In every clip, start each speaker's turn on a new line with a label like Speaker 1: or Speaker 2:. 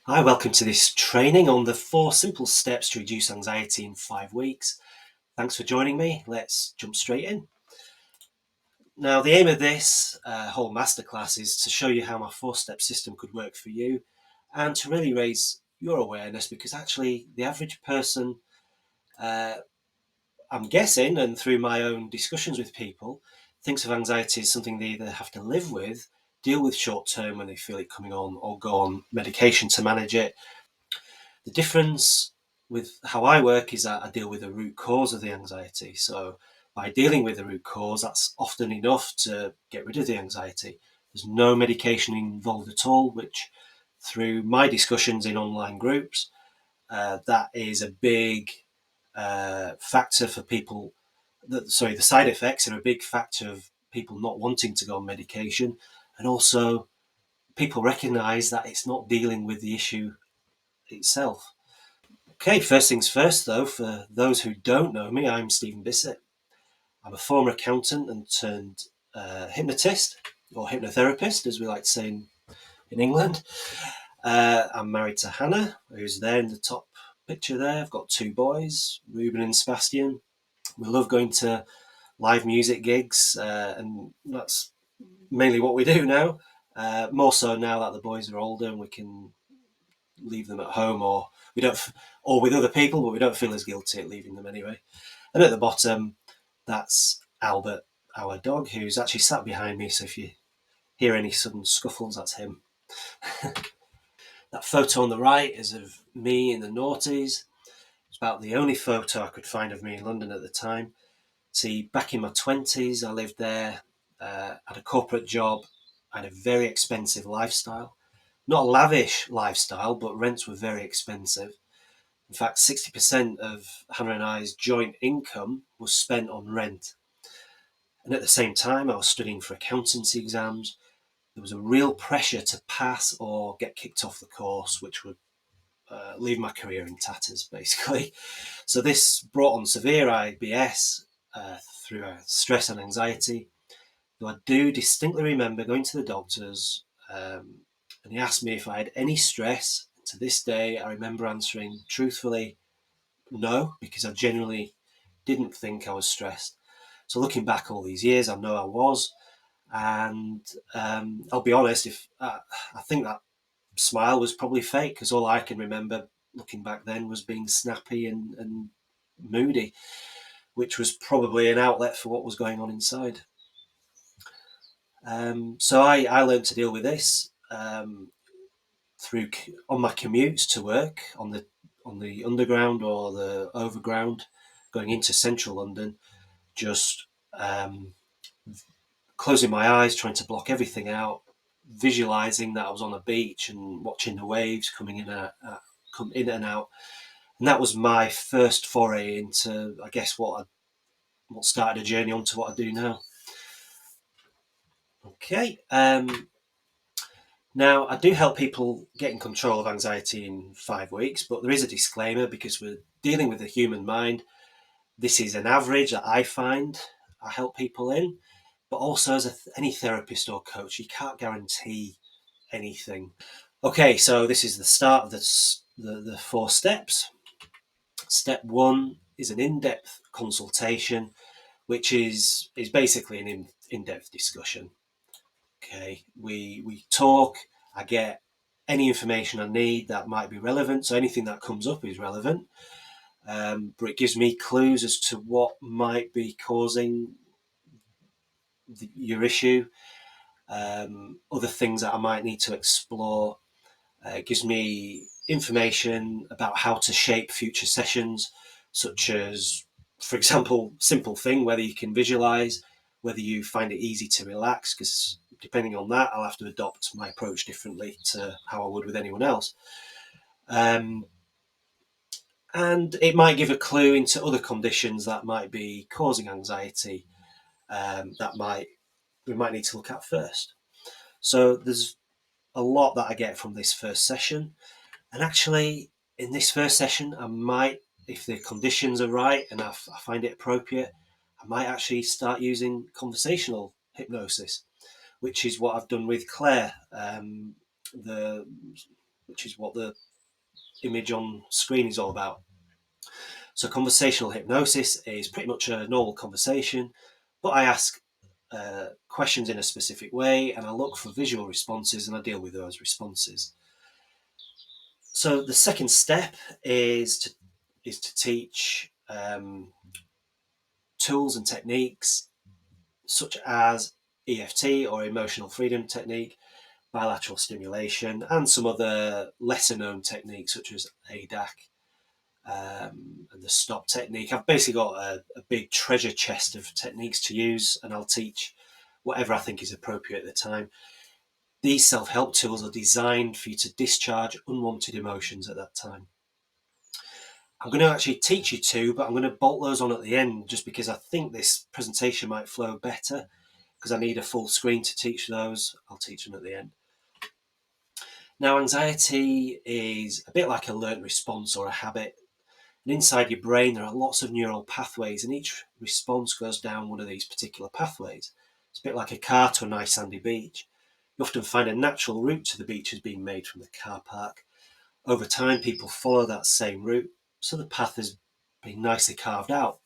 Speaker 1: Hi, welcome to this training on the 4 simple steps to reduce anxiety in 5 weeks. Thanks for joining me. Let's jump straight in. Now, the aim of this whole masterclass is to show you how my 4 step system could work for you and to really raise your awareness, because actually the average person, uh, I'm guessing, and through my own discussions with people, thinks of anxiety as something they either have to live with, deal with short term when they feel it coming on, or go on medication to manage it. The difference with how I work is that I deal with the root cause of the anxiety. So by dealing with the root cause, that's often enough to get rid of the anxiety. There's no medication involved at all, which through my discussions in online groups, that is a big factor for people. The side effects are a big factor of people not wanting to go on medication. And also people recognize that it's not dealing with the issue itself. Okay, first things first, though, for those who don't know me, I'm Stephen Bissett. I'm a former accountant and turned hypnotist, or hypnotherapist, as we like to say in England. I'm married to Hannah, who's there in the top picture there. I've got 2 boys, Ruben and Sebastian. We love going to live music gigs, and that's mainly what we do now. More so now that the boys are older and we can leave them at home, or we don't, or with other people, but we don't feel as guilty at leaving them anyway. And at the bottom, that's Albert, our dog, who's actually sat behind me. So if you hear any sudden scuffles, that's him. That photo on the right is of me in the noughties. It's about the only photo I could find of me in London at the time. See, back in my 20s, I lived there, had a corporate job, I had a very expensive lifestyle. Not a lavish lifestyle, but rents were very expensive. In fact, 60% of Hannah and I's joint income was spent on rent. And at the same time, I was studying for accountancy exams. There was a real pressure to pass or get kicked off the course, which would leave my career in tatters, basically. So this brought on severe IBS through stress and anxiety. Though I do distinctly remember going to the doctors, and he asked me if I had any stress. To this day, I remember answering truthfully, no, because I genuinely didn't think I was stressed. So looking back all these years, I know I was, and I'll be honest, if I think that smile was probably fake, because all I can remember looking back then was being snappy and moody, which was probably an outlet for what was going on inside. So I learned to deal with this through on my commutes to work on the underground or the overground going into central London, just closing my eyes, trying to block everything out, visualizing that I was on a beach and watching the waves coming come in and out. And that was my first foray into, I guess, what started a journey onto what I do now. Okay. Now, I do help people get in control of anxiety in 5 weeks, but there is a disclaimer because we're dealing with the human mind. This is an average that I find I help people in, but also as any therapist or coach, you can't guarantee anything. Okay, so this is the start of the 4 steps. Step 1 is an in-depth consultation, which is basically an in-depth discussion. Okay, we talk. I get any information I need that might be relevant. So anything that comes up is relevant, but it gives me clues as to what might be causing your issue. Other things that I might need to explore. It gives me information about how to shape future sessions, such as, for example, simple thing, whether you can visualize, whether you find it easy to relax, because depending on that, I'll have to adopt my approach differently to how I would with anyone else. Um, and it might give a clue into other conditions that might be causing anxiety, that might we might need to look at first. So there's a lot that I get from this first session. And actually, in this first session, I might, if the conditions are right and I find it appropriate, I might actually start using conversational hypnosis, which is what I've done with Claire, the which is what the image on screen is all about. So conversational hypnosis is pretty much a normal conversation, but I ask questions in a specific way, and I look for visual responses, and I deal with those responses. So the second step is to teach tools and techniques such as EFT or emotional freedom technique, bilateral stimulation, and some other lesser known techniques such as ADAC and the stop technique. I've basically got a big treasure chest of techniques to use, and I'll teach whatever I think is appropriate at the time. These self-help tools are designed for you to discharge unwanted emotions at that time. I'm going to actually teach you two, but I'm going to bolt those on at the end just because I think this presentation might flow better because I need a full screen to teach those. I'll teach them at the end. Now, anxiety is a bit like a learned response or a habit. And inside your brain, there are lots of neural pathways, and each response goes down one of these particular pathways. It's a bit like a car to a nice sandy beach. You often find a natural route to the beach is being made from the car park. Over time, people follow that same route, so the path has been nicely carved out.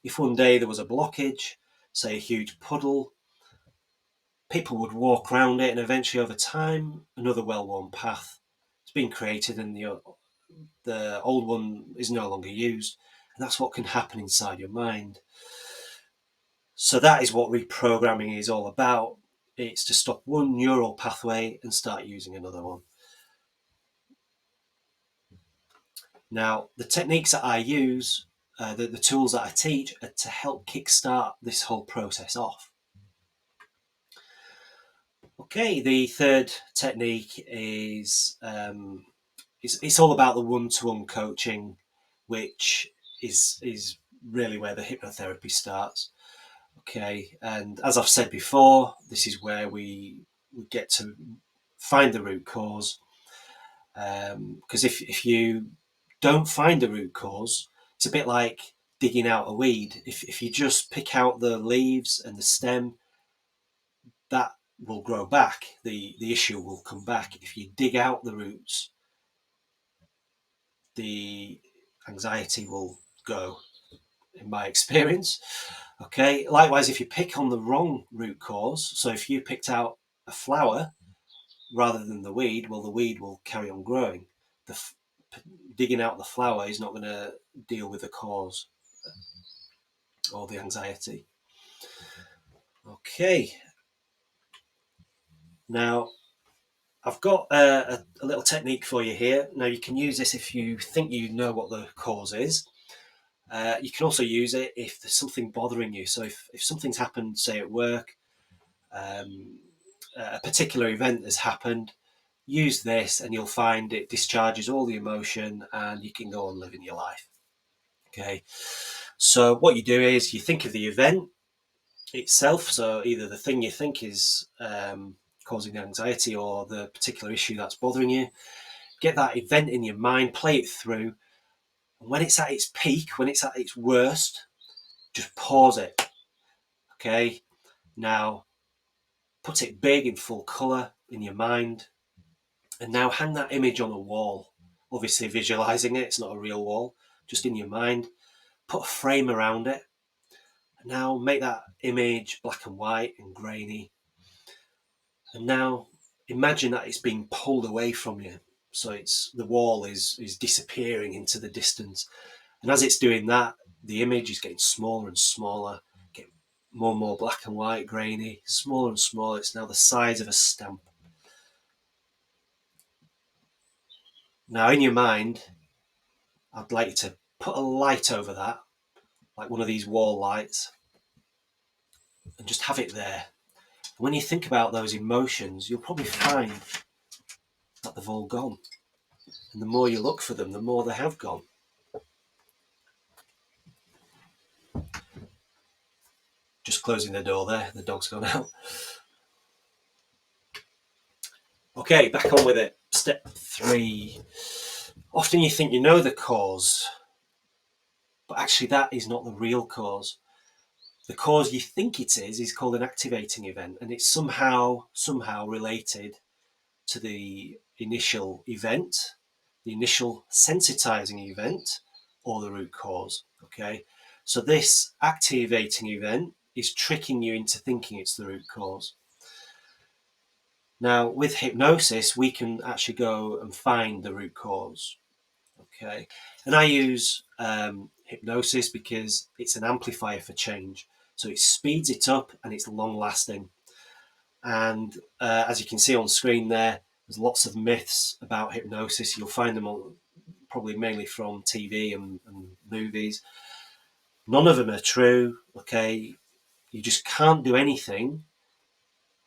Speaker 1: If one day there was a blockage, say a huge puddle, people would walk around it, and eventually over time, another well-worn path has been created and the old one is no longer used. And that's what can happen inside your mind. So that is what reprogramming is all about. It's to stop one neural pathway and start using another one. Now, the techniques that I use, the tools that I teach, are to help kickstart this whole process off. Okay, the third technique is it's all about the one-to-one coaching, which is really where the hypnotherapy starts. Okay, and as I've said before, this is where we get to find the root cause. Because if you don't find the root cause, it's a bit like digging out a weed. If you just pick out the leaves and the stem, that will grow back. The issue will come back. If you dig out the roots, the anxiety will go, in my experience. Okay, likewise, if you pick on the wrong root cause, so if you picked out a flower rather than the weed, well, the weed will carry on growing. Digging out the flower is not going to deal with the cause or the anxiety. Okay, now I've got a little technique for you here. Now you can use this if you think you know what the cause is. You can also use it if there's something bothering you. So if something's happened, say at work, a particular event has happened, use this and you'll find it discharges all the emotion and you can go on living your life. Okay, so what you do is you think of the event itself, so either the thing you think is causing anxiety or the particular issue that's bothering you. Get that event in your mind, play it through, and when it's at its peak, when it's at its worst, just pause it. Okay, now put it big in full colour in your mind, and now hang that image on a wall. Obviously visualising it, it's not a real wall, just in your mind. Put a frame around it. Now make that image black and white and grainy. And now imagine that it's being pulled away from you. So it's the wall is disappearing into the distance. And as it's doing that, the image is getting smaller and smaller, getting more and more black and white, grainy, smaller and smaller. It's now the size of a stamp. Now in your mind, I'd like you to put a light over that, like one of these wall lights, and just have it there. When you think about those emotions, you'll probably find that they've all gone. And the more you look for them, the more they have gone. Just closing the door there, the dog's gone out. Okay, back on with it. Step 3. Often you think you know the cause, but actually that is not the real cause. The cause you think it is called an activating event, and it's somehow related to the initial event, the initial sensitizing event, or the root cause. Okay, so this activating event is tricking you into thinking it's the root cause. Now, with hypnosis, we can actually go and find the root cause. Okay, and I use hypnosis because it's an amplifier for change. So it speeds it up and it's long lasting. And as you can see on screen there's lots of myths about hypnosis. You'll find them all, probably mainly from TV and movies. None of them are true. Okay, you just can't do anything.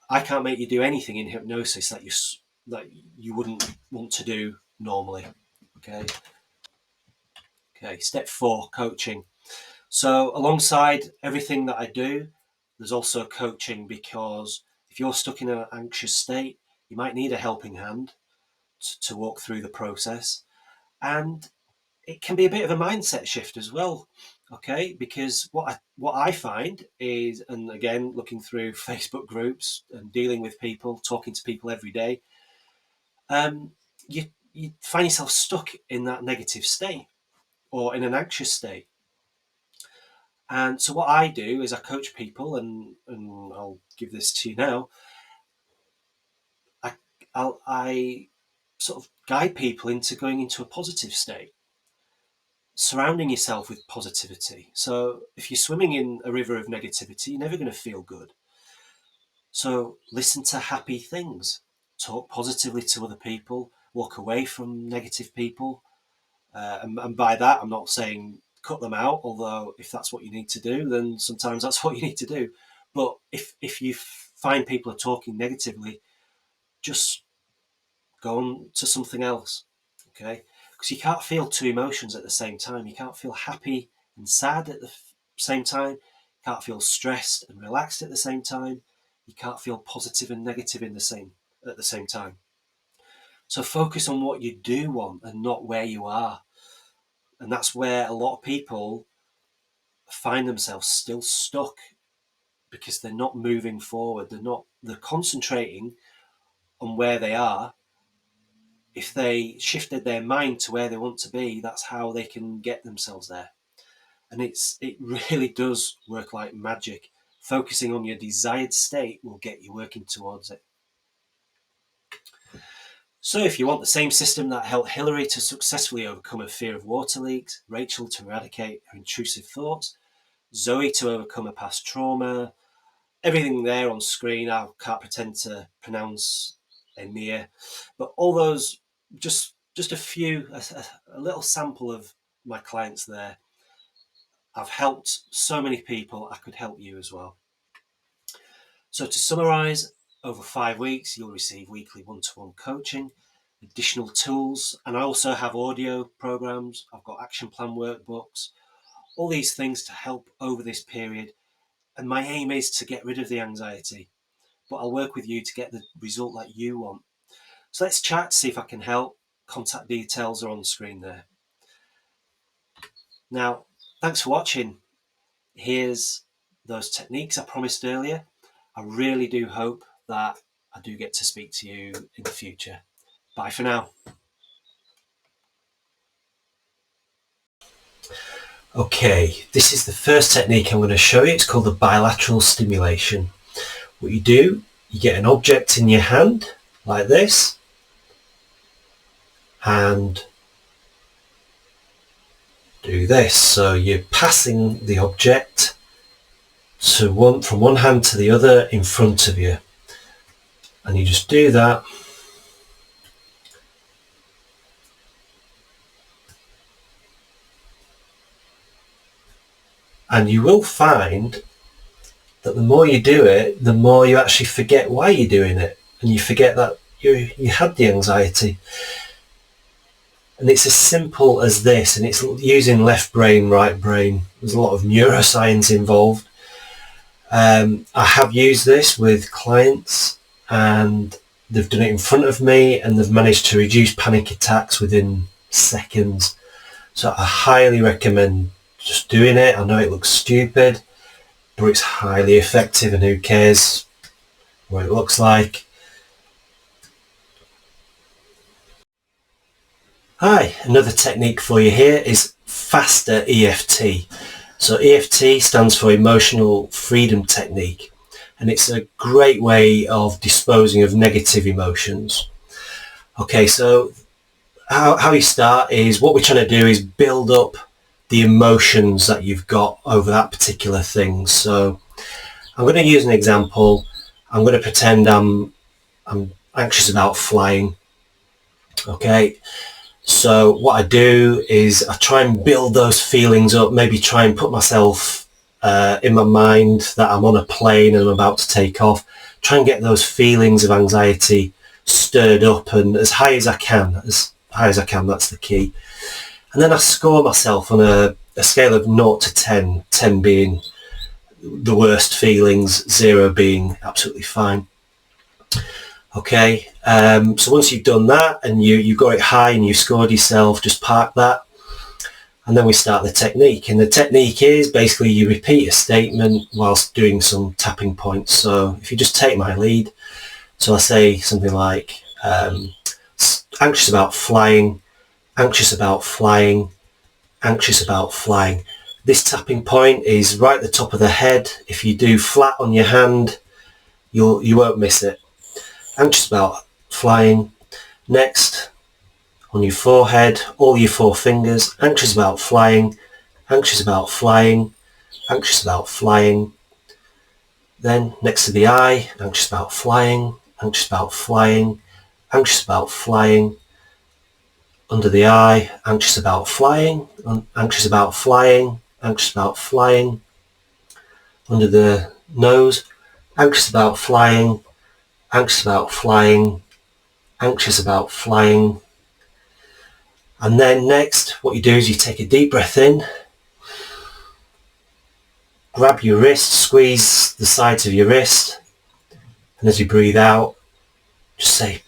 Speaker 1: I can't make you do anything in hypnosis that you wouldn't want to do normally. Okay. Step 4, coaching. So alongside everything that I do, there's also coaching, because if you're stuck in an anxious state, you might need a helping hand to walk through the process. And it can be a bit of a mindset shift as well. Okay, because what I find is, and again, looking through Facebook groups and dealing with people, talking to people every day, you find yourself stuck in that negative state or in an anxious state. And so what I do is I coach people, and I'll give this to you now. I sort of guide people into going into a positive state, surrounding yourself with positivity. So if you're swimming in a river of negativity, you're never going to feel good. So listen to happy things, talk positively to other people, walk away from negative people. And by that, I'm not saying cut them out, although if that's what you need to do, then sometimes that's what you need to do. But if you find people are talking negatively, just go on to something else, okay? Because you can't feel two emotions at the same time. You can't feel happy and sad at the same time. You can't feel stressed and relaxed at the same time. You can't feel positive and negative at the same time. So focus on what you do want and not where you are. And that's where a lot of people find themselves still stuck, because they're not moving forward. They're concentrating on where they are. If they shifted their mind to where they want to be, that's how they can get themselves there. And it really does work like magic. Focusing on your desired state will get you working towards it. So if you want the same system that helped Hillary to successfully overcome her fear of water leaks, Rachel to eradicate her intrusive thoughts, Zoe to overcome her past trauma, everything there on screen, I can't pretend to pronounce Emir, but all those, just a few, a little sample of my clients there. I've helped so many people, I could help you as well. So to summarize, over 5 weeks, you'll receive weekly one-to-one coaching, additional tools, and I also have audio programs. I've got action plan workbooks, all these things to help over this period. And my aim is to get rid of the anxiety, but I'll work with you to get the result that you want. So let's chat, see if I can help. Contact details are on screen there. Now, thanks for watching. Here's those techniques I promised earlier. I really do hope that I do get to speak to you in the future. Bye for now. Okay, this is the first technique I'm going to show you. It's called the bilateral stimulation. What you do, you get an object in your hand like this, and do this. So you're passing the object from one hand to the other in front of you, and you just do that. And you will find that the more you do it, the more you actually forget why you're doing it, and you forget that you had the anxiety. And it's as simple as this, and it's using left brain, right brain. There's a lot of neuroscience involved. I have used this with clients, and they've done it in front of me, and they've managed to reduce panic attacks within seconds. So I highly recommend just doing it. I know it looks stupid, but it's highly effective, and who cares what it looks like. Hi, another technique for you here is faster EFT. So EFT stands for Emotional Freedom Technique, and it's a great way of disposing of negative emotions. Okay, so how you start is, what we're trying to do is build up the emotions that you've got over that particular thing. So I'm going to use an example. I'm going to pretend I'm anxious about flying. Okay, so what I do is I try and build those feelings up, maybe try and put myself in my mind that I'm on a plane and I'm about to take off. Try and get those feelings of anxiety stirred up and as high as I can, that's the key. And then I score myself on a scale of 0 to 10, 10 being the worst feelings, 0 being absolutely fine. Okay, so once you've done that and you got it high and you scored yourself, just park that. And then we start the technique. And the technique is basically you repeat a statement whilst doing some tapping points. So if you just take my lead, so I say something like, anxious about flying, anxious about flying, anxious about flying. This tapping point is right at the top of the head. If you do flat on your hand, you won't miss it. Anxious about flying. Next, on your forehead, all your 4 fingers, anxious about flying, anxious about flying, anxious about flying. Then next to the eye, anxious about flying, anxious about flying, anxious about flying. Under the eye, anxious about flying, anxious about flying, anxious about flying. Under the nose, anxious about flying, anxious about flying, anxious about flying. And then next, what you do is you take a deep breath in, grab your wrist, squeeze the sides of your wrist, and as you breathe out, just say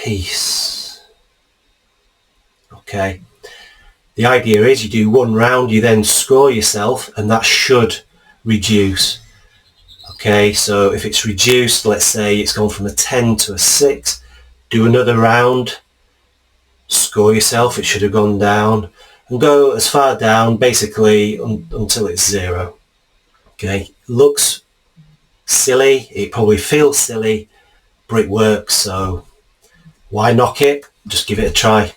Speaker 1: peace. Okay. The idea is you do 1 round, you then score yourself, and that should reduce. Okay, so if it's reduced, let's say it's gone from a 10 to a 6, do another round, score yourself, it should have gone down, and go as far down basically until it's 0. Okay, looks silly, it probably feels silly, but it works, so why knock it? Just give it a try.